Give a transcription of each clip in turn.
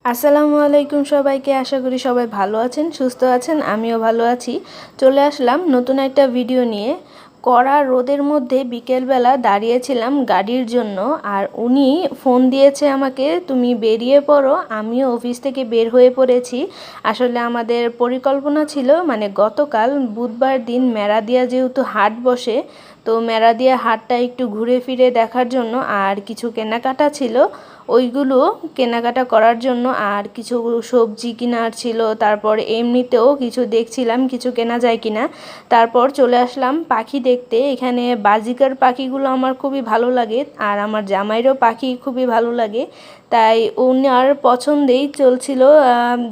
আসসালামু আলাইকুম সবাইকে। আশা করি সবাই ভালো আছেন, সুস্থ আছেন। আমিও ভালো আছি। চলে আসলাম নতুন একটা ভিডিও নিয়ে। কড়া রোদের মধ্যে বিকেলবেলা দাঁড়িয়েছিলাম গাড়ির জন্য, আর উনি ফোন দিয়েছে আমাকে, তুমি বেরিয়ে পড়ো। আমিও অফিস থেকে বের হয়ে পড়েছি। আসলে আমাদের পরিকল্পনা ছিল, মানে গতকাল বুধবার দিন মেরাদিয়া যেহেতু হাট বসে, তো মেরাদিয়া হাটটা একটু ঘুরে ফিরে দেখার জন্য, আর কিছু কেনাকাটা ছিল ওইগুলো কেনাকাটা করার জন্য, আর কিছু সবজি কেনার ছিল। তারপর এমনিতেও কিছু দেখছিলাম কিছু কেনা যায় কিনা। তারপর চলে আসলাম পাখি দেখতে। এখানে বাজিকার পাখিগুলো আমার খুবই ভালো লাগে, আর আমার জামাইরও পাখি খুবই ভালো লাগে। তাই ওনার পছন্দেই চলছিল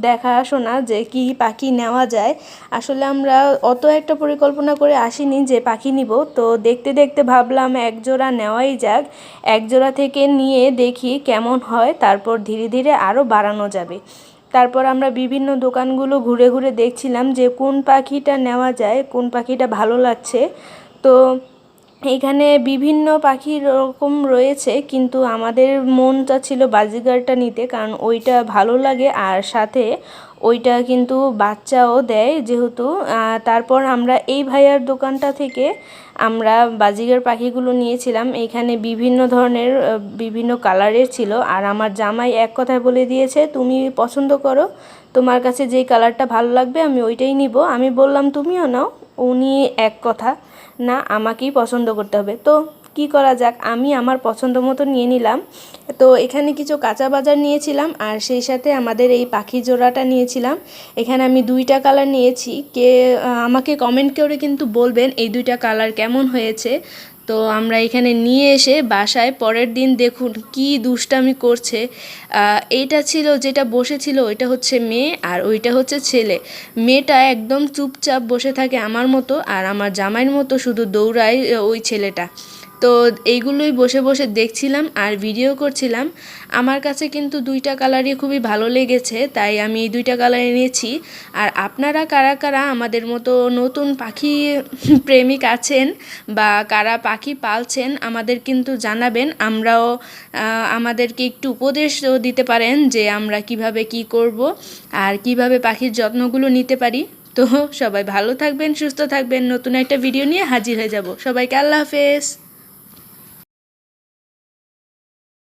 দেখাশোনা যে কি পাখি নেওয়া যায়। আসলে আমরা অত একটা পরিকল্পনা করে আসিনি যে পাখি নিব, তো দেখতে দেখতে ভাবলাম এক জোড়া নেওয়াই যাক। এক জোড়া থেকে নিয়ে দেখি কেমন হয়, তারপর ধীরে ধীরে আরও বাড়ানো যাবে। তারপর আমরা বিভিন্ন দোকানগুলো ঘুরে ঘুরে দেখছিলাম যে কোন পাখিটা নেওয়া যায়, কোন পাখিটা ভালো লাগছে। তো এখানে বিভিন্ন পাখির রকম রয়েছে, কিন্তু আমাদের মনটা ছিল বাজিগারটা নিতে, কারণ ওইটা ভালো লাগে আর সাথে ওইটা কিন্তু বাচ্চাও দেয় যেহেতু। তারপর আমরা এই ভাইয়ার দোকানটা থেকে আমরা বাজিগার পাখিগুলো নিয়েছিলাম। এখানে বিভিন্ন ধরনের বিভিন্ন কালারের ছিল, আর আমার জামাই এক কথায় বলে দিয়েছে, তুমি পছন্দ করো, তোমার কাছে যেই কালারটা ভালো লাগবে আমি ওইটাই নিব। আমি বললাম তুমিও নাও। উনি এক কথা, না আমাকেই পছন্দ করতে হবে। তো কি করা যাক, আমি আমার পছন্দ মতো নিয়ে নিলাম। তো এখানে কিছু কাঁচা বাজার নিয়েছিলাম, আর সেই সাথে আমাদের এই পাখি জোড়াটা নিয়েছিলাম। এখানে আমি দুইটা কালার নিয়েছি। আমাকে কমেন্ট করে কিন্তু বলবেন এই দুইটা কালার কেমন হয়েছে। তো আমরা এখানে নিয়ে এসে বাসায় পরের দিন দেখুন কি দুষ্টামি করছে। এইটা ছিল যেটা বসেছিল, ওইটা হচ্ছে মেয়ে আর ওইটা হচ্ছে ছেলে। মেয়েটা একদম চুপচাপ বসে থাকে আমার মতো, আর আমার জামাইয়ের মতো শুধু দৌড়ায় ওই ছেলেটা। তো এইগুলোই বসে বসে দেখছিলাম আর ভিডিও করছিলাম। আমার কাছে কিন্তু দুইটা কালারই খুবই ভালো লেগেছে, তাই আমি এই দুইটা কালার নিয়েছি। আর আপনারা কারা কারা আমাদের মতো নতুন পাখি প্রেমিক আছেন বা কারা পাখি পালছেন আমাদের কিন্তু জানাবেন। আমরাও আমাদেরকে একটু উপদেশও দিতে পারেন যে আমরা কিভাবে কি করব আর কিভাবে পাখির যত্নগুলো নিতে পারি। তো সবাই ভালো থাকবেন, সুস্থ থাকবেন। নতুন একটা ভিডিও নিয়ে হাজির হয়ে যাব। সবাইকে আল্লাহ হাফেজ।